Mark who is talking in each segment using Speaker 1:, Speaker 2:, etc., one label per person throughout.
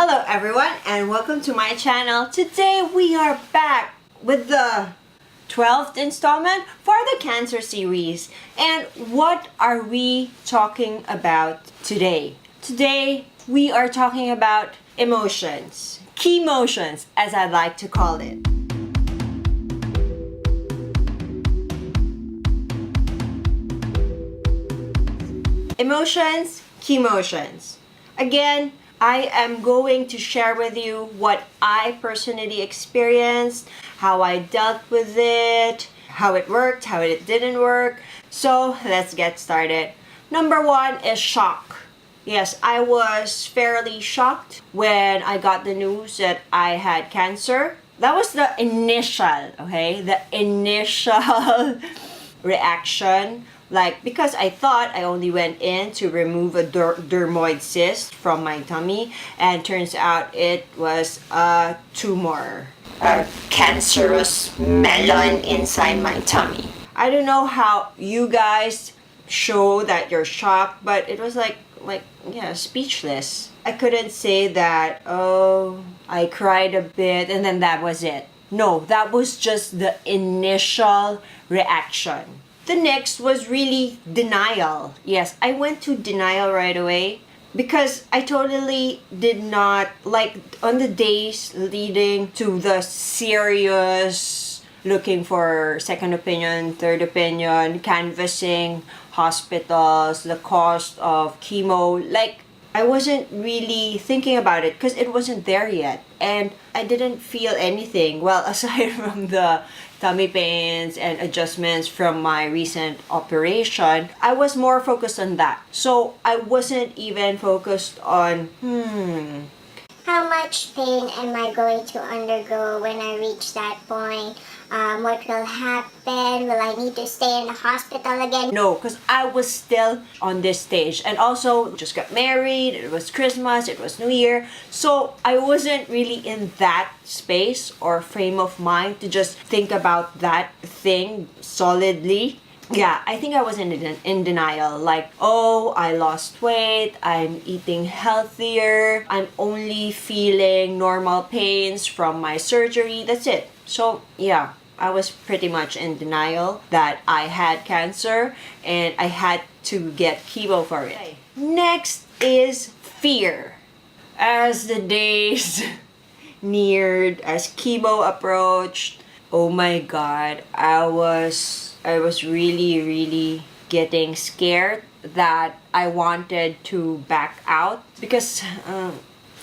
Speaker 1: Hello everyone and welcome to my channel. Today we are back with the 12th installment for the cancer series. And what are we talking about today? Today we are talking about emotions. Chemotions, as I'd like to call it. Emotions, chemotions. Again, I am going to share with you what I personally experienced, how I dealt with it, how it worked, how it didn't work. So let's get started. Number one is shock. Yes, I was fairly shocked when I got the news that I had cancer. That was the initial, the initial reaction. Because I thought I only went in to remove a dermoid cyst from my tummy, and turns out it was a tumor, a cancerous melon inside my tummy. I don't know how you guys show that you're shocked, but it was speechless. I couldn't say that, oh, I cried a bit and then that was it. No, that was just the initial reaction. The next was really denial. Yes, I went to denial right away because I totally did not, on the days leading to the serious looking for second opinion, third opinion, canvassing hospitals, the cost of chemo, I wasn't really thinking about it because it wasn't there yet. And I didn't feel anything. Well, aside from the tummy pains and adjustments from my recent operation, I was more focused on that. So I wasn't even focused on,
Speaker 2: how much pain am I going to undergo when I reach that point? What will happen? Will I need to stay in the hospital again?
Speaker 1: No, because I was still on this stage. And also, just got married, it was Christmas, it was New Year. So I wasn't really in that space or frame of mind to just think about that thing solidly. Yeah, I think I was in denial. Oh, I lost weight, I'm eating healthier, I'm only feeling normal pains from my surgery, that's it. So, yeah, I was pretty much in denial that I had cancer and I had to get chemo for it. Next is fear. As the days neared, as chemo approached, oh my God, I was really getting scared that I wanted to back out because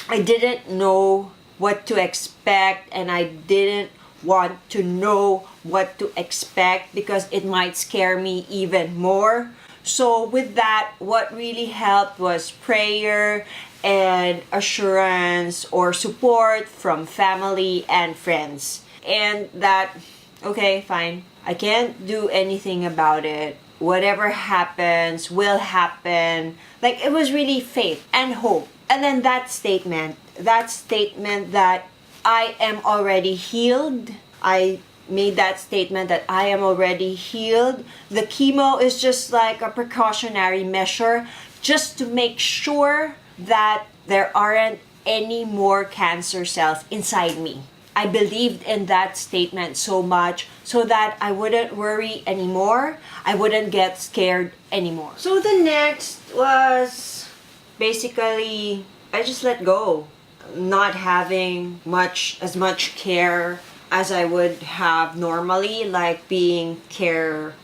Speaker 1: I didn't know what to expect and I didn't want to know what to expect because it might scare me even more. So with that, what really helped was prayer and assurance or support from family and friends. And that, okay, fine, I can't do anything about it. Whatever happens will happen. It was really faith and hope. And then that statement that I am already healed. I made that statement that I am already healed. The chemo is just like a precautionary measure just to make sure that there aren't any more cancer cells inside me. I believed in that statement so much so that I wouldn't worry anymore. I wouldn't get scared anymore. So the next was basically, I just let go. Not having as much care as I would have normally, I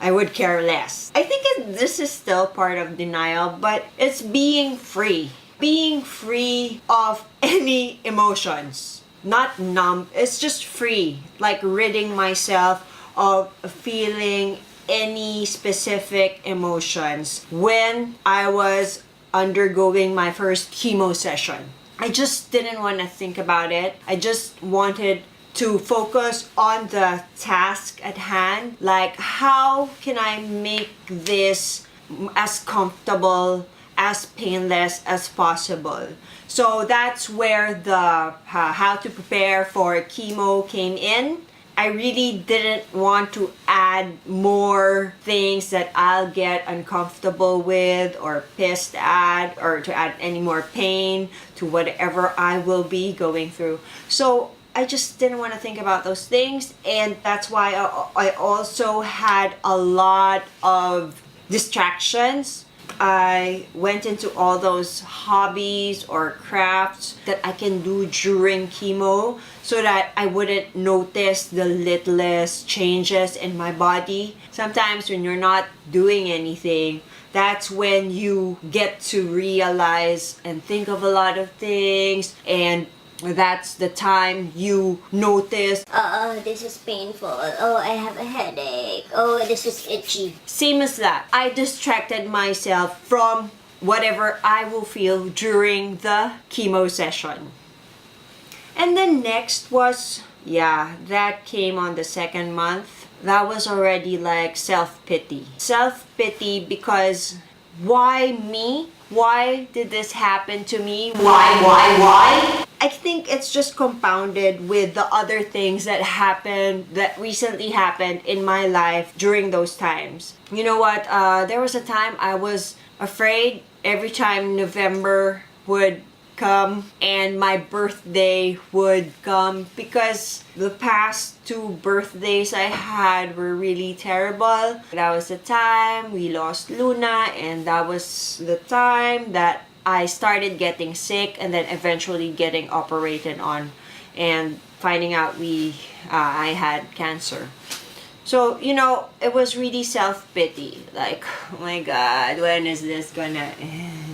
Speaker 1: would care less. I think this is still part of denial, but it's being free. Being free of any emotions. Not numb, it's just free. Ridding myself of feeling any specific emotions when I was undergoing my first chemo session. I just didn't want to think about it. I just wanted to focus on the task at hand. How can I make this as comfortable, as painless as possible? So that's where the how to prepare for chemo came in. I really didn't want to add more things that I'll get uncomfortable with or pissed at, or to add any more pain to whatever I will be going through. So I just didn't want to think about those things, and that's why I also had a lot of distractions. I went into all those hobbies or crafts that I can do during chemo so that I wouldn't notice the littlest changes in my body. Sometimes when you're not doing anything, that's when you get to realize and think of a lot of things, and that's the time you notice,
Speaker 2: oh, this is painful. Oh, I have a headache. Oh, this is itchy.
Speaker 1: same as that. I distracted myself from whatever I will feel during the chemo session. And then next was, that came on the second month. That was already like self-pity. Self-pity because why me? Why did this happen to me? Why? I think it's just compounded with the other things that recently happened in my life during those times. You know what? There was a time I was afraid every time November would come and my birthday would come, because the past 2 birthdays I had were really terrible. That was the time we lost Luna, and that was the time that I started getting sick and then eventually getting operated on and finding out I had cancer. So, it was really self-pity. Like, oh my God, when is this gonna end?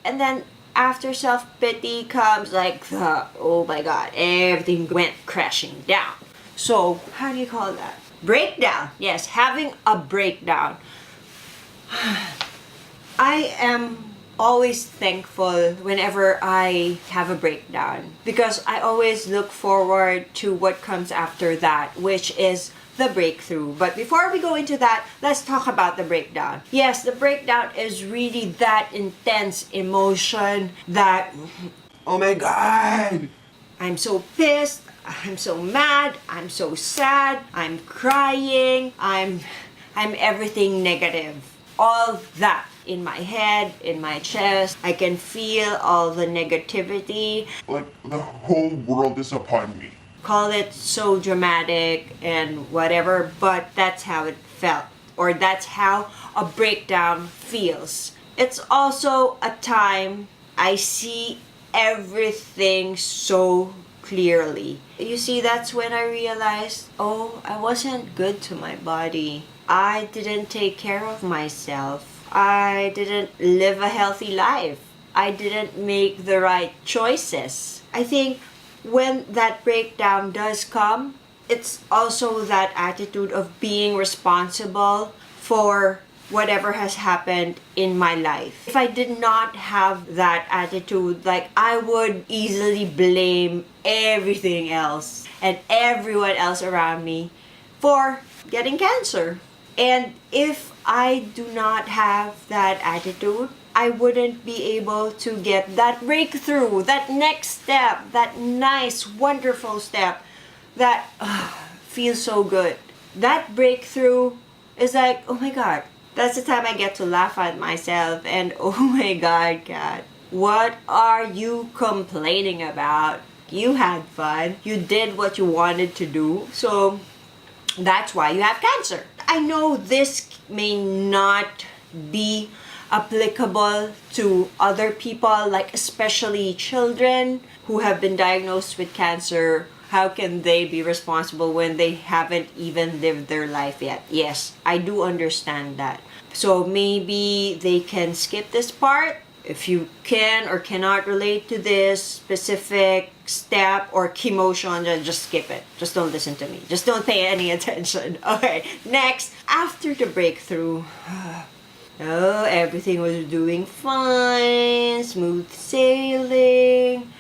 Speaker 1: And then after self-pity comes like oh my God, everything went crashing down. So, how do you call that? Breakdown. Yes, having a breakdown. I am always thankful whenever I have a breakdown, because I always look forward to what comes after that, which is the breakthrough. But before we go into that, let's talk about the breakdown. Yes, the breakdown is really that intense emotion that,
Speaker 3: Oh my God!
Speaker 1: I'm so pissed, I'm so mad, I'm so sad, I'm crying, I'm everything negative. All that in my head, in my chest. I can feel all the negativity.
Speaker 3: Like the whole world is upon me.
Speaker 1: Call it so dramatic and whatever, but that's how it felt, or that's how a breakdown feels. It's also a time I see everything so clearly. You see, that's when I realized, oh, I wasn't good to my body. I didn't take care of myself. I didn't live a healthy life. I didn't make the right choices. I think when that breakdown does come, it's also that attitude of being responsible for whatever has happened in my life. If I did not have that attitude, like, I would easily blame everything else and everyone else around me for getting cancer. And if I do not have that attitude, I wouldn't be able to get that breakthrough, that next step, that nice, wonderful step that feels so good. That breakthrough is like, oh my God, that's the time I get to laugh at myself and, oh my God, Kat, what are you complaining about? You had fun. You did what you wanted to do. So that's why you have cancer. I know this may not be applicable to other people, like especially children who have been diagnosed with cancer. How can they be responsible when they haven't even lived their life yet? Yes, I do understand that. So maybe they can skip this part. If you can or cannot relate to this specific step or chemotion, just skip it. Just don't listen to me. Just don't pay any attention. Okay, next, after the breakthrough, oh, everything was doing fine, smooth sailing.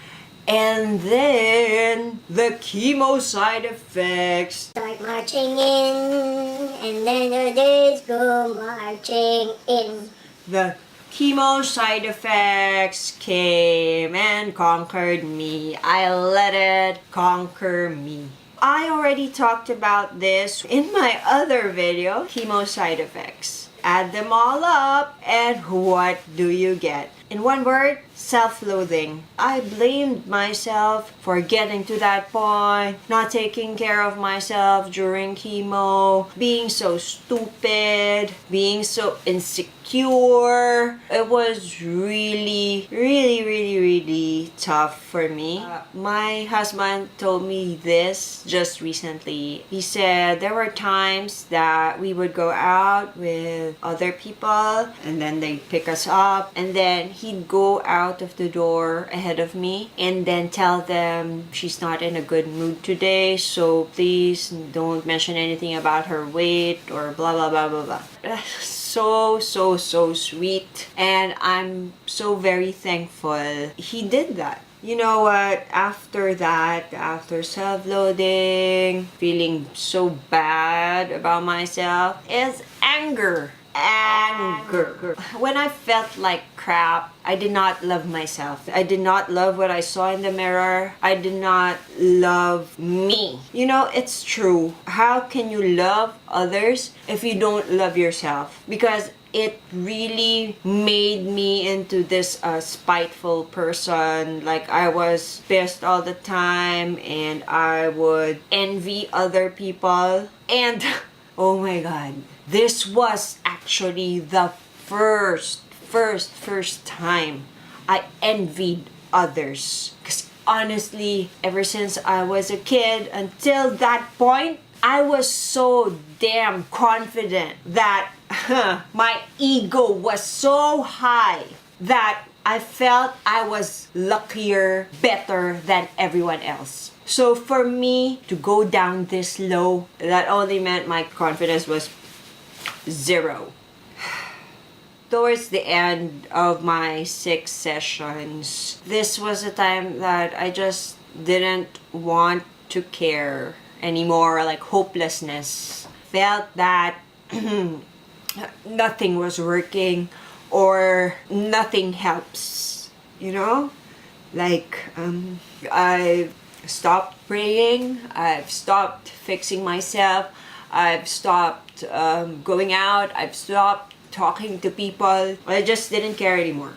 Speaker 1: And then the chemo side effects
Speaker 2: Start marching in, and then the days go marching in.
Speaker 1: the Chemo side effects came and conquered me. I let it conquer me. I already talked about this in my other video, chemo side effects. Add them all up, and what do you get? In one word, self-loathing. I blamed myself for getting to that point, not taking care of myself during chemo, being so stupid, being so insecure. It was really, really, really, really tough for me. My husband told me this just recently. He said there were times that we would go out with other people and then they'd pick us up, and then he'd go out of the door ahead of me and then tell them she's not in a good mood today, so please don't mention anything about her weight or blah blah blah blah blah. So sweet, and I'm so very thankful he did that. You know what, after that, after self-loathing, feeling so bad about myself, is anger. When I felt like crap, I did not love myself. I did not love what I saw in the mirror. I did not love me. You know, it's true. How can you love others if you don't love yourself? Because it really made me into this spiteful person. Like, I was pissed all the time and I would envy other people. And oh my god, this was actually the first time I envied others. Because honestly, ever since I was a kid until that point, I was so damn confident that my ego was so high that I felt I was luckier, better than everyone else. So for me to go down this low, that only meant my confidence was zero. Towards the end of my 6 sessions, this was a time that I just didn't want to care anymore, like hopelessness. Felt that nothing was working or nothing helps, you know? Like, I've stopped praying, I've stopped fixing myself, I've stopped going out, I've stopped talking to people. I just didn't care anymore.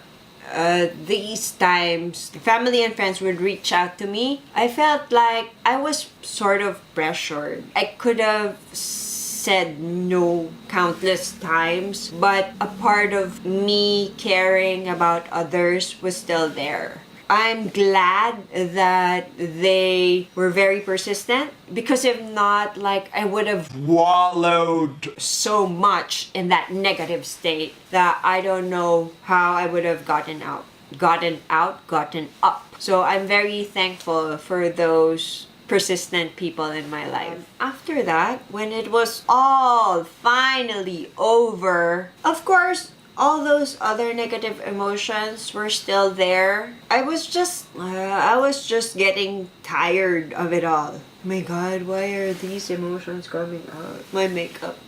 Speaker 1: These times, family and friends would reach out to me. I felt like I was sort of pressured. I could have said no countless times, but a part of me caring about others was still there. I'm glad that they were very persistent, because if not, like, I would have wallowed so much in that negative state that I don't know how I would have gotten up. So I'm very thankful for those persistent people in my life. After that, when it was all finally over, of course, all those other negative emotions were still there. I was just getting tired of it all. My god, why are these emotions coming out? My makeup.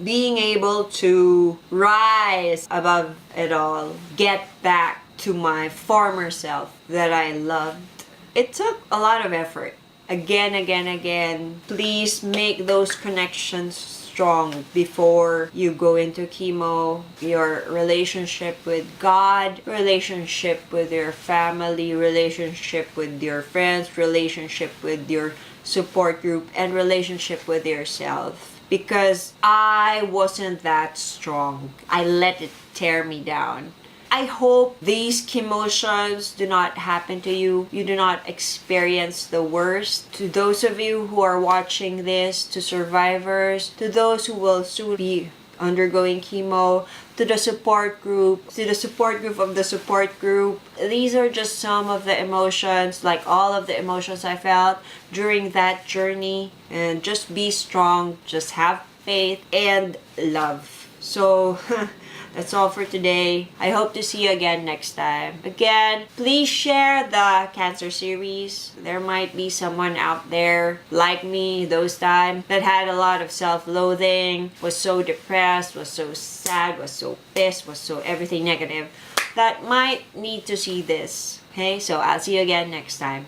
Speaker 1: Being able to rise above it all, get back to my former self that I loved, it took a lot of effort. Again. Please make those connections strong before you go into chemo. Your relationship with God, relationship with your family, relationship with your friends, relationship with your support group, and relationship with yourself. Because I wasn't that strong. I let it tear me down. I hope these chemotions do not happen to you. You do not experience the worst. To those of you who are watching this, to survivors, to those who will soon be undergoing chemo, to the support group, to the support group of the support group. These are just some of the emotions, like all of the emotions I felt during that journey. And just be strong, just have faith and love. So That's all for today. I hope to see you again next time. Again, please share the cancer series. There might be someone out there like me those times that had a lot of self-loathing, was so depressed, was so sad, was so pissed, was so everything negative, that might need to see this. Okay, so I'll see you again next time.